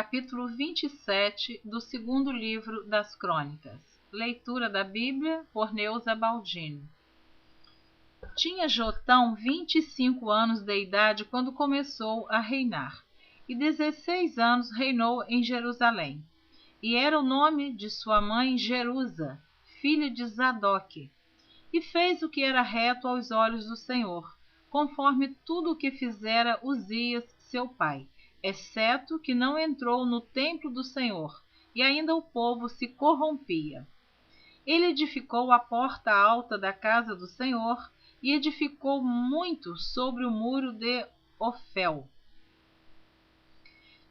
capítulo 27 do segundo livro das Crônicas. Leitura da Bíblia por Neuza Baldini. Tinha Jotão 25 anos de idade quando começou a reinar, e 16 anos reinou em Jerusalém. E era o nome de sua mãe Jerusa, filha de Zadoque. E fez o que era reto aos olhos do Senhor, conforme tudo o que fizera Uzias, seu pai, exceto que não entrou no templo do Senhor, e ainda o povo se corrompia. Ele edificou a porta alta da casa do Senhor, e edificou muito sobre o muro de Ofel.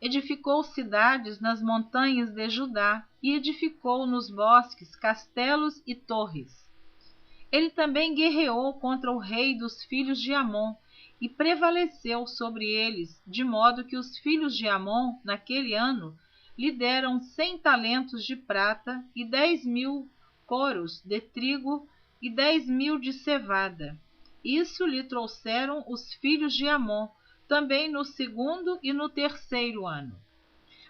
Edificou cidades nas montanhas de Judá, e edificou nos bosques castelos e torres. Ele também guerreou contra o rei dos filhos de Amon, e prevaleceu sobre eles, de modo que os filhos de Amon, naquele ano, lhe deram 100 talentos de prata, e 10.000 coros de trigo, e 10.000 de cevada. Isso lhe trouxeram os filhos de Amon, também no segundo e no terceiro ano.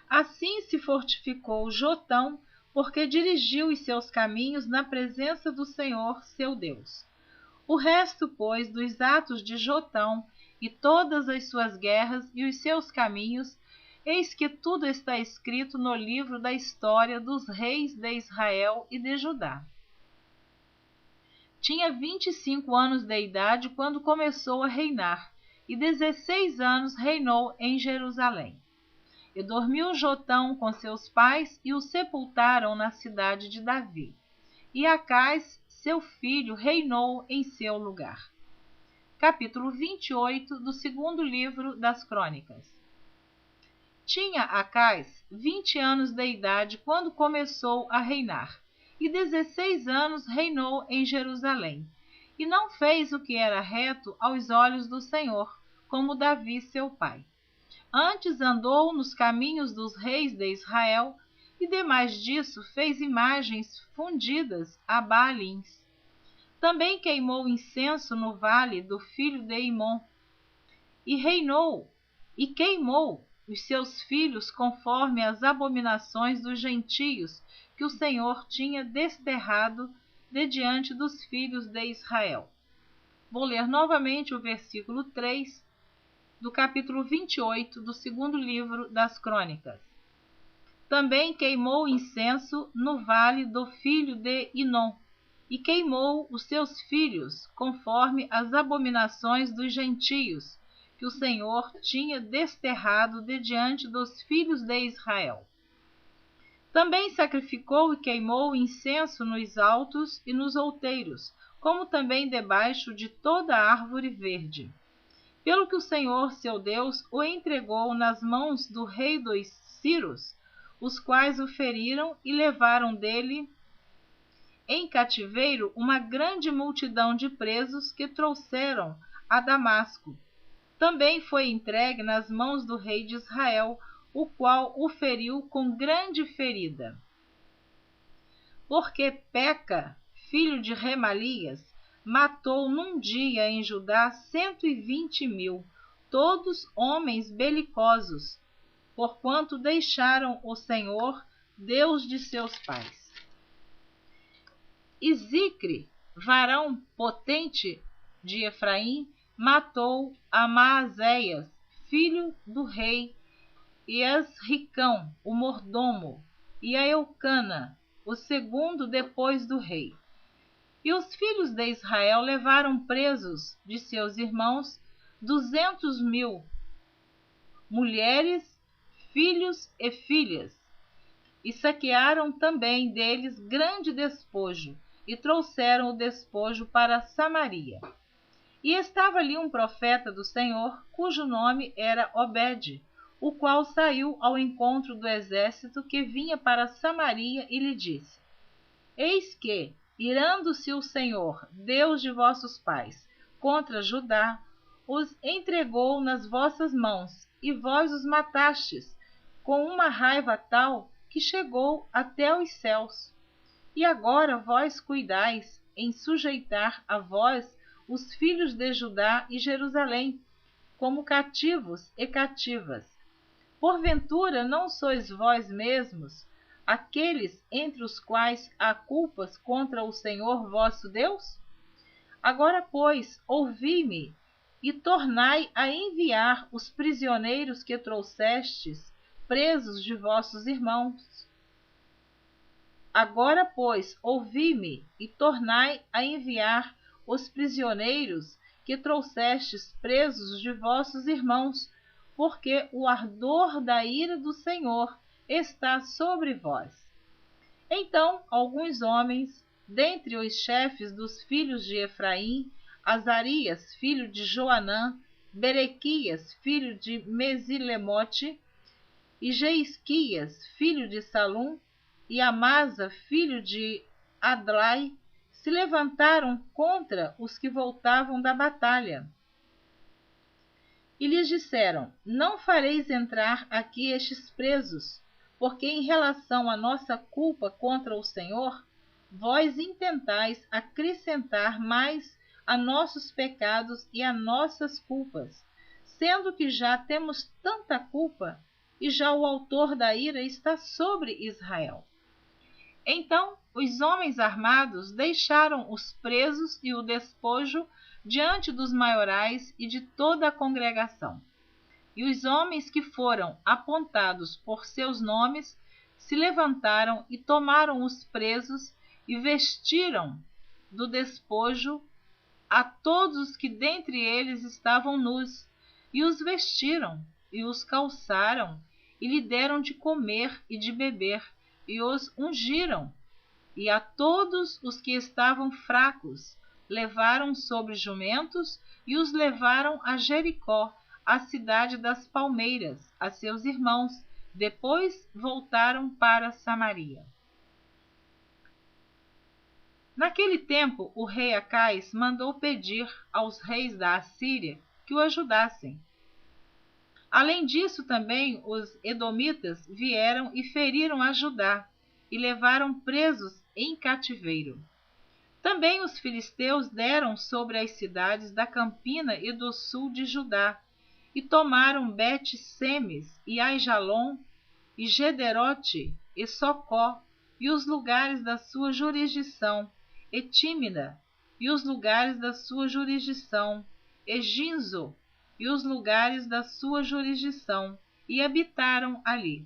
Assim se fortificou Jotão, porque dirigiu os seus caminhos na presença do Senhor, seu Deus. O resto, pois, dos atos de Jotão, e todas as suas guerras e os seus caminhos, eis que tudo está escrito no livro da história dos reis de Israel e de Judá. Tinha 25 anos de idade quando começou a reinar, e 16 anos reinou em Jerusalém. E dormiu Jotão com seus pais, e o sepultaram na cidade de Davi. E Acás, seu filho, reinou em seu lugar. Capítulo 28 do segundo livro das Crônicas. Tinha Acás 20 anos de idade quando começou a reinar, e 16 anos reinou em Jerusalém. E não fez o que era reto aos olhos do Senhor, como Davi seu pai. Antes andou nos caminhos dos reis de Israel, e demais disso fez imagens fundidas a Baalins. Também queimou incenso no vale do filho de Imom, e reinou, e queimou os seus filhos conforme as abominações dos gentios que o Senhor tinha desterrado de diante dos filhos de Israel. Vou ler novamente o versículo 3 do capítulo 28 do segundo livro das Crônicas. Também queimou incenso no vale do filho de Inom, e queimou os seus filhos, conforme as abominações dos gentios, que o Senhor tinha desterrado de diante dos filhos de Israel. Também sacrificou e queimou incenso nos altos e nos outeiros, como também debaixo de toda árvore verde. Pelo que o Senhor, seu Deus, o entregou nas mãos do rei dos Círios, os quais o feriram e levaram dele em cativeiro uma grande multidão de presos que trouxeram a Damasco. Também foi entregue nas mãos do rei de Israel, o qual o feriu com grande ferida. Porque Peca, filho de Remalias, matou num dia em Judá 120.000, todos homens belicosos, porquanto deixaram o Senhor, Deus de seus pais. E Zicre, varão potente de Efraim, matou a Maazéias, filho do rei, e Asricão, o mordomo, e a Eucana, o segundo depois do rei. E os filhos de Israel levaram presos de seus irmãos 200.000 mulheres, filhos e filhas, e saquearam também deles grande despojo, e trouxeram o despojo para Samaria. E estava ali um profeta do Senhor, cujo nome era Obed, o qual saiu ao encontro do exército que vinha para Samaria e lhe disse: Eis que, irando-se o Senhor, Deus de vossos pais, contra Judá, os entregou nas vossas mãos, e vós os matastes, com uma raiva tal que chegou até os céus. E agora vós cuidais em sujeitar a vós os filhos de Judá e Jerusalém, como cativos e cativas. Porventura não sois vós mesmos aqueles entre os quais há culpas contra o Senhor vosso Deus? Agora, pois, ouvi-me e tornai a enviar os prisioneiros que trouxestes presos de vossos irmãos. Agora, pois, ouvi-me e tornai a enviar os prisioneiros que trouxestes presos de vossos irmãos, porque o ardor da ira do Senhor está sobre vós. Então alguns homens, dentre os chefes dos filhos de Efraim, Azarias, filho de Joanã, Berequias, filho de Mesilemote, e Jeisquias, filho de Salum, e Amasa, filho de Adlai, se levantaram contra os que voltavam da batalha. E lhes disseram: não fareis entrar aqui estes presos, porque em relação à nossa culpa contra o Senhor, vós intentais acrescentar mais a nossos pecados e a nossas culpas, sendo que já temos tanta culpa, e já o autor da ira está sobre Israel. Então os homens armados deixaram os presos e o despojo diante dos maiorais e de toda a congregação. E os homens que foram apontados por seus nomes se levantaram e tomaram os presos e vestiram do despojo a todos os que dentre eles estavam nus, e os vestiram, e os calçaram, e lhe deram de comer e de beber, e os ungiram. E a todos os que estavam fracos levaram sobre jumentos e os levaram a Jericó, a cidade das palmeiras, a seus irmãos. Depois voltaram para Samaria. Naquele tempo, o rei Acais mandou pedir aos reis da Assíria que o ajudassem. Além disso, também os edomitas vieram e feriram a Judá e levaram presos em cativeiro. Também os filisteus deram sobre as cidades da campina e do sul de Judá, e tomaram Bet-Semes e Aijalon, e Gederote, e Socó, e os lugares da sua jurisdição, e Tímina, e os lugares da sua jurisdição, e Ginzo, e os lugares da sua jurisdição, e habitaram ali.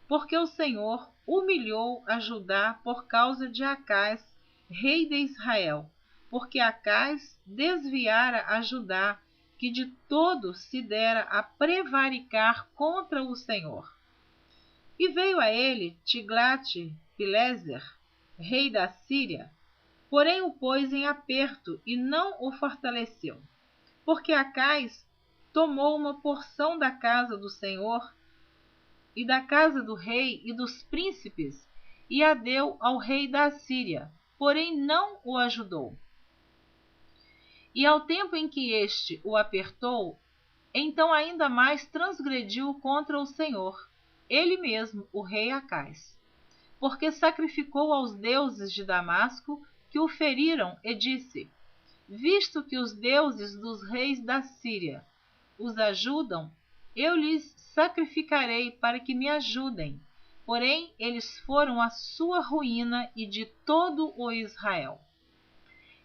Porque o Senhor humilhou a Judá por causa de Acais, rei de Israel, porque Acais desviara a Judá, que de todo se dera a prevaricar contra o Senhor. E veio a ele Tiglat-Pileser, rei da Síria, porém o pôs em aperto e não o fortaleceu, porque Acais tomou uma porção da casa do Senhor e da casa do rei e dos príncipes, e a deu ao rei da Assíria, porém não o ajudou. E ao tempo em que este o apertou, então ainda mais transgrediu contra o Senhor, ele mesmo, o rei Acais, porque sacrificou aos deuses de Damasco, que o feriram, e disse: visto que os deuses dos reis da Síria os ajudam, eu lhes sacrificarei para que me ajudem. Porém, eles foram a sua ruína e de todo o Israel.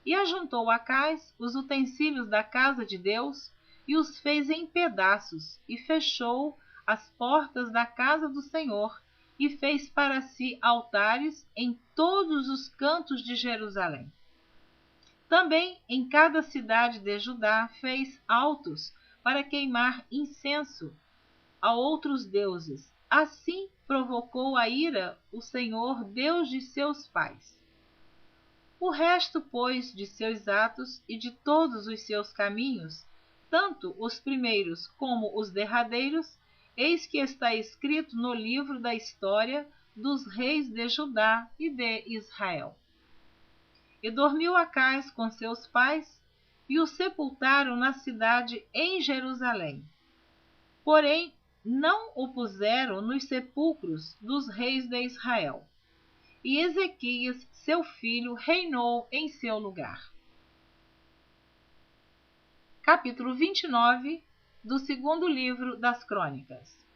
E ajuntou Acais os utensílios da casa de Deus e os fez em pedaços, e fechou as portas da casa do Senhor, e fez para si altares em todos os cantos de Jerusalém. Também em cada cidade de Judá fez altos para queimar incenso a outros deuses. Assim provocou a ira o Senhor, Deus de seus pais. O resto, pois, de seus atos e de todos os seus caminhos, tanto os primeiros como os derradeiros, eis que está escrito no livro da história dos reis de Judá e de Israel. E dormiu Acais com seus pais, e o sepultaram na cidade em Jerusalém. Porém, não o puseram nos sepulcros dos reis de Israel. E Ezequias, seu filho, reinou em seu lugar. Capítulo 29 do segundo livro das Crônicas.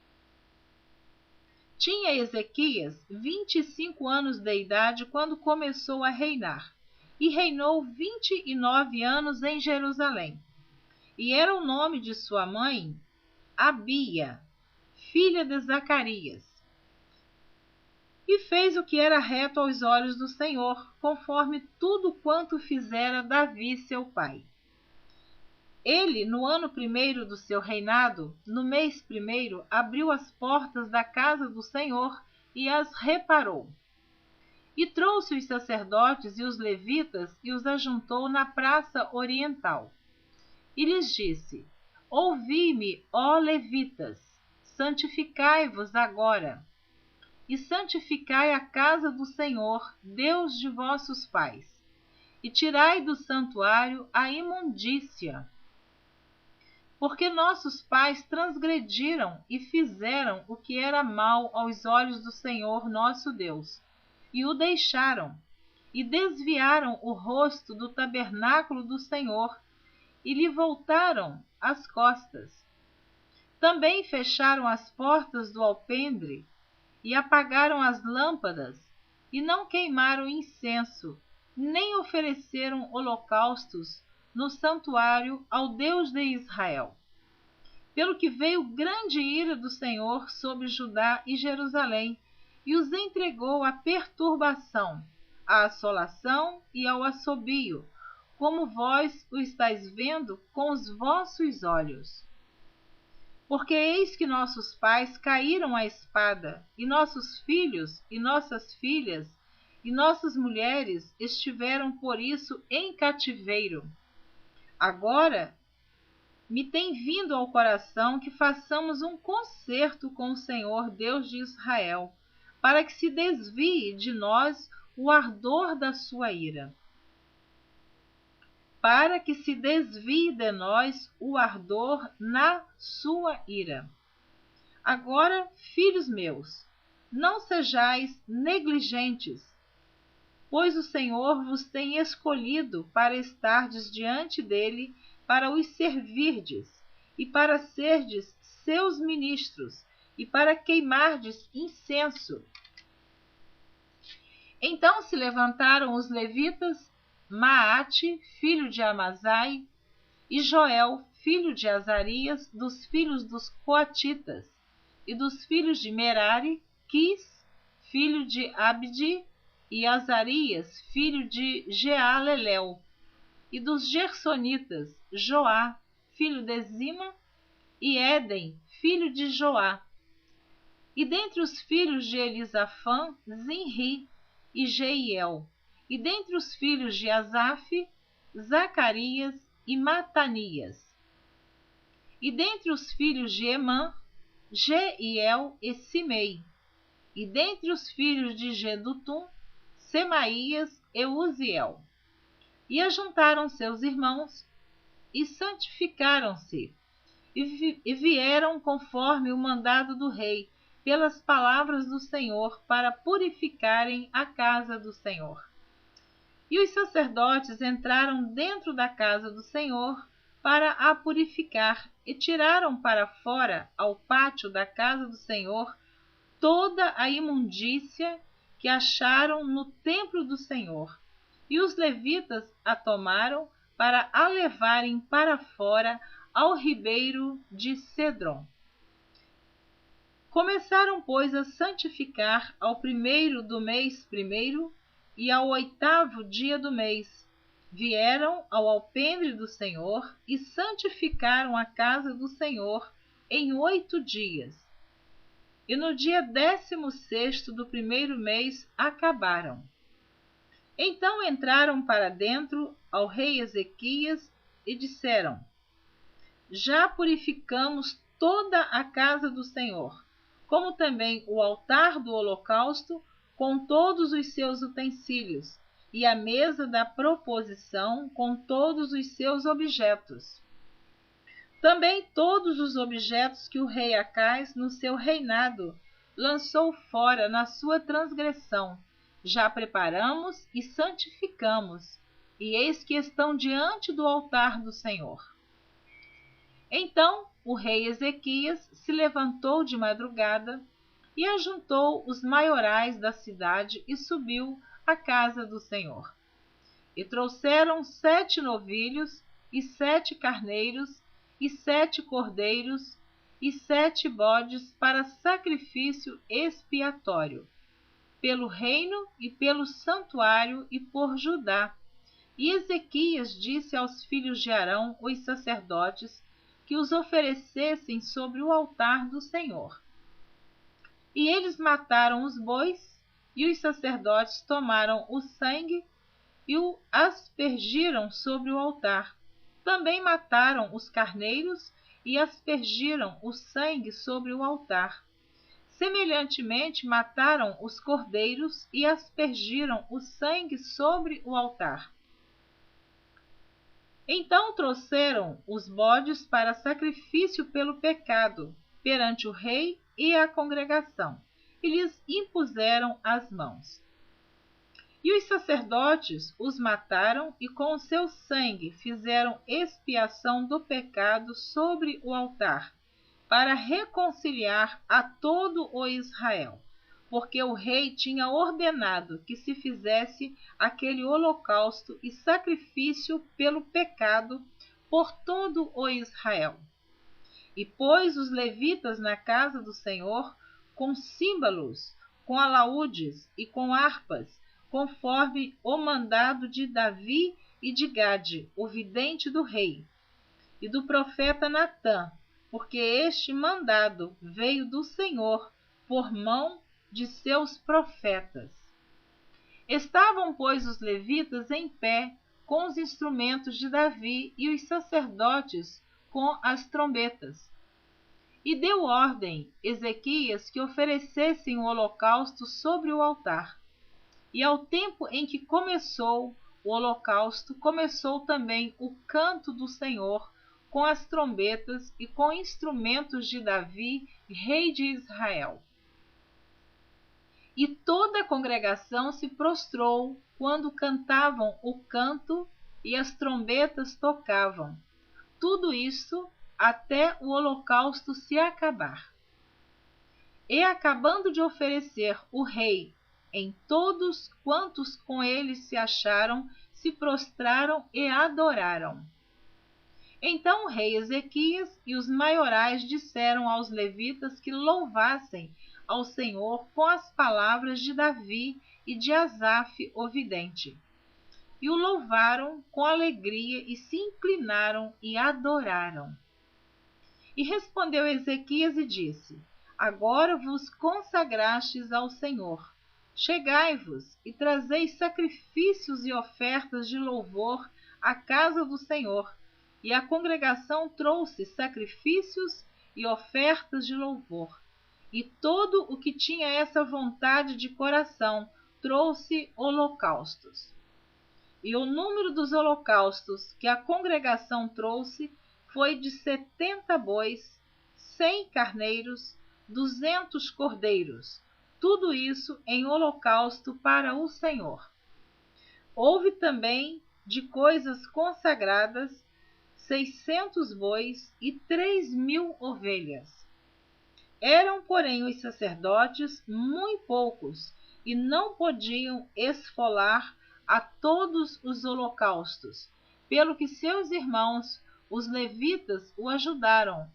Tinha Ezequias 25 anos de idade quando começou a reinar, e reinou 29 anos em Jerusalém. E era o nome de sua mãe Abia, filha de Zacarias. E fez o que era reto aos olhos do Senhor, conforme tudo quanto fizera Davi seu pai. Ele, no ano primeiro do seu reinado, no mês primeiro, abriu as portas da casa do Senhor e as reparou. E trouxe os sacerdotes e os levitas e os ajuntou na praça oriental. E lhes disse: Ouvi-me, ó levitas, santificai-vos agora, e santificai a casa do Senhor, Deus de vossos pais, e tirai do santuário a imundícia. Porque nossos pais transgrediram e fizeram o que era mal aos olhos do Senhor nosso Deus, e o deixaram, e desviaram o rosto do tabernáculo do Senhor, e lhe voltaram as costas. Também fecharam as portas do alpendre, e apagaram as lâmpadas, e não queimaram incenso, nem ofereceram holocaustos no santuário ao Deus de Israel. Pelo que veio grande ira do Senhor sobre Judá e Jerusalém, e os entregou à perturbação, à assolação e ao assobio, como vós o estáis vendo com os vossos olhos. Porque eis que nossos pais caíram à espada, e nossos filhos e nossas filhas e nossas mulheres estiveram por isso em cativeiro. Agora me tem vindo ao coração que façamos um concerto com o Senhor Deus de Israel, para que se desvie de nós o ardor da sua ira. Para que se desvie de nós o ardor na sua ira. Agora, filhos meus, não sejais negligentes, pois o Senhor vos tem escolhido para estardes diante dele, para os servirdes, e para serdes seus ministros, e para queimardes incenso. Então se levantaram os levitas, Maate, filho de Amazai, e Joel, filho de Azarias, dos filhos dos coatitas, e dos filhos de Merari, Quis, filho de Abdi, e Azarias, filho de Jealelel, e dos Gersonitas, Joá, filho de Zima, e Éden, filho de Joá. E dentre os filhos de Elisafã, Zinri e Jeiel. E dentre os filhos de Asaf, Zacarias e Matanias. E dentre os filhos de Emã, Jeiel e Simei. E dentre os filhos de Gedutum, Semaías e Uziel. E ajuntaram seus irmãos, e santificaram-se, e vieram conforme o mandado do rei, pelas palavras do Senhor, para purificarem a casa do Senhor. E os sacerdotes entraram dentro da casa do Senhor para a purificar, e tiraram para fora, ao pátio da casa do Senhor, toda a imundícia que acharam no templo do Senhor. E os levitas a tomaram para a levarem para fora ao ribeiro de Cedron. Começaram, pois, a santificar ao primeiro do mês primeiro e ao 8º dia do mês. Vieram ao alpendre do Senhor e santificaram a casa do Senhor em 8 dias. E no dia 16º do primeiro mês acabaram. Então entraram para dentro ao rei Ezequias e disseram: Já purificamos toda a casa do Senhor, como também o altar do holocausto, com todos os seus utensílios, e a mesa da proposição, com todos os seus objetos. Também todos os objetos que o rei Acais, no seu reinado, lançou fora na sua transgressão, já preparamos e santificamos, e eis que estão diante do altar do Senhor. Então o rei Ezequias se levantou de madrugada, e ajuntou os maiorais da cidade e subiu à casa do Senhor. E trouxeram 7 novilhos, e 7 carneiros, e 7 cordeiros, e 7 bodes para sacrifício expiatório, pelo reino e pelo santuário e por Judá. E Ezequias disse aos filhos de Arão, os sacerdotes, que os oferecessem sobre o altar do Senhor. E eles mataram os bois, e os sacerdotes tomaram o sangue e o aspergiram sobre o altar. Também mataram os carneiros e aspergiram o sangue sobre o altar. Semelhantemente, mataram os cordeiros e aspergiram o sangue sobre o altar. Então trouxeram os bodes para sacrifício pelo pecado perante o rei e a congregação, e lhes impuseram as mãos. E os sacerdotes os mataram e com o seu sangue fizeram expiação do pecado sobre o altar, para reconciliar a todo o Israel, porque o rei tinha ordenado que se fizesse aquele holocausto e sacrifício pelo pecado por todo o Israel. E pôs os levitas na casa do Senhor com símbolos, com alaúdes e com harpas, conforme o mandado de Davi e de Gade, o vidente do rei, e do profeta Natã, porque este mandado veio do Senhor por mão de seus profetas. Estavam, pois, os levitas em pé com os instrumentos de Davi e os sacerdotes com as trombetas. E deu ordem Ezequias que oferecessem o holocausto sobre o altar. E ao tempo em que começou o holocausto, começou também o canto do Senhor com as trombetas e com instrumentos de Davi, rei de Israel. E toda a congregação se prostrou quando cantavam o canto e as trombetas tocavam. Tudo isso até o holocausto se acabar. E acabando de oferecer o rei, em todos quantos com ele se acharam, se prostraram e adoraram. Então o rei Ezequias e os maiorais disseram aos levitas que louvassem ao Senhor com as palavras de Davi e de Asaf, o vidente. E o louvaram com alegria e se inclinaram e adoraram. E respondeu Ezequias e disse: Agora vos consagrastes ao Senhor. Chegai-vos e trazei sacrifícios e ofertas de louvor à casa do Senhor. E a congregação trouxe sacrifícios e ofertas de louvor. E todo o que tinha essa vontade de coração trouxe holocaustos. E o número dos holocaustos que a congregação trouxe foi de 70 bois, 100 carneiros, 200 cordeiros, tudo isso em holocausto para o Senhor. Houve também de coisas consagradas 600 bois e 3.000 ovelhas. Eram, porém, os sacerdotes muito poucos e não podiam esfolar a todos os holocaustos, pelo que seus irmãos, os levitas, o ajudaram,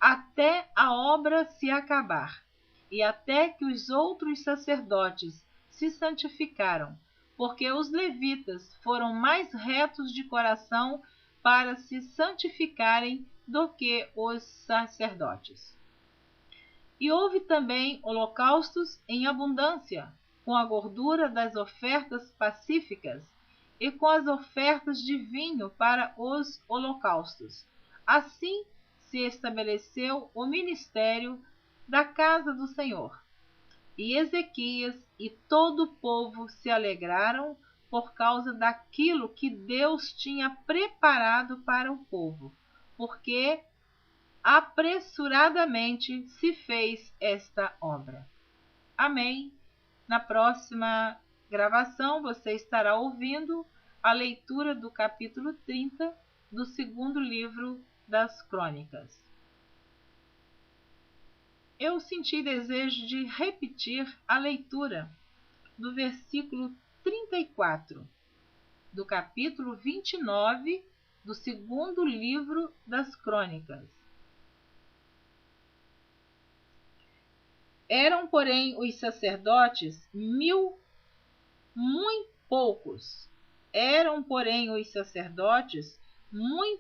até a obra se acabar, e até que os outros sacerdotes se santificaram, porque os levitas foram mais retos de coração para se santificarem do que os sacerdotes. E houve também holocaustos em abundância, com a gordura das ofertas pacíficas e com as ofertas de vinho para os holocaustos. Assim se estabeleceu o ministério da casa do Senhor. E Ezequias e todo o povo se alegraram por causa daquilo que Deus tinha preparado para o povo, porque apressuradamente se fez esta obra. Amém. Na próxima gravação você estará ouvindo a leitura do capítulo 30 do segundo livro das Crônicas. eu senti desejo de repetir a leitura do versículo 34, do capítulo 29 do segundo livro das Crônicas. Eram, porém, os sacerdotes muito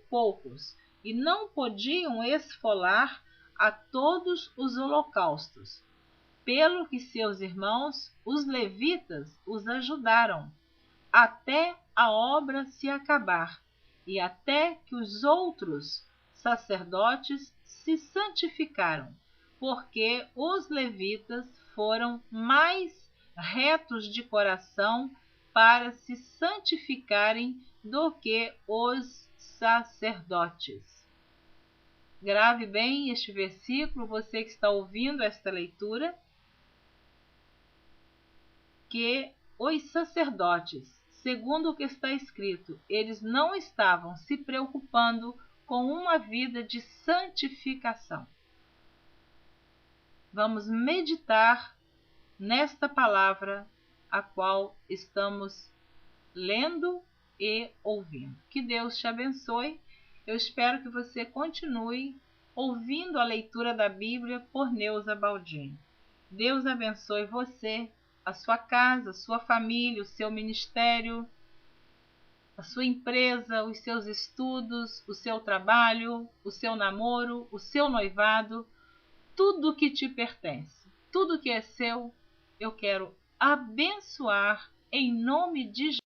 poucos. E não podiam esfolar a todos os holocaustos, pelo que seus irmãos, os levitas, os ajudaram, até a obra se acabar, e até que os outros sacerdotes se santificaram, porque os levitas foram mais retos de coração para se santificarem do que os sacerdotes. Grave bem este versículo, você que está ouvindo esta leitura, que os sacerdotes, segundo o que está escrito, eles não estavam se preocupando com uma vida de santificação. Vamos meditar nesta palavra a qual estamos lendo e ouvindo. Que Deus te abençoe. Eu espero que você continue ouvindo a leitura da Bíblia por Neuza Baldini. Deus abençoe você, a sua casa, a sua família, o seu ministério, a sua empresa, os seus estudos, o seu trabalho, o seu namoro, o seu noivado, tudo que te pertence, tudo que é seu, eu quero abençoar em nome de Jesus.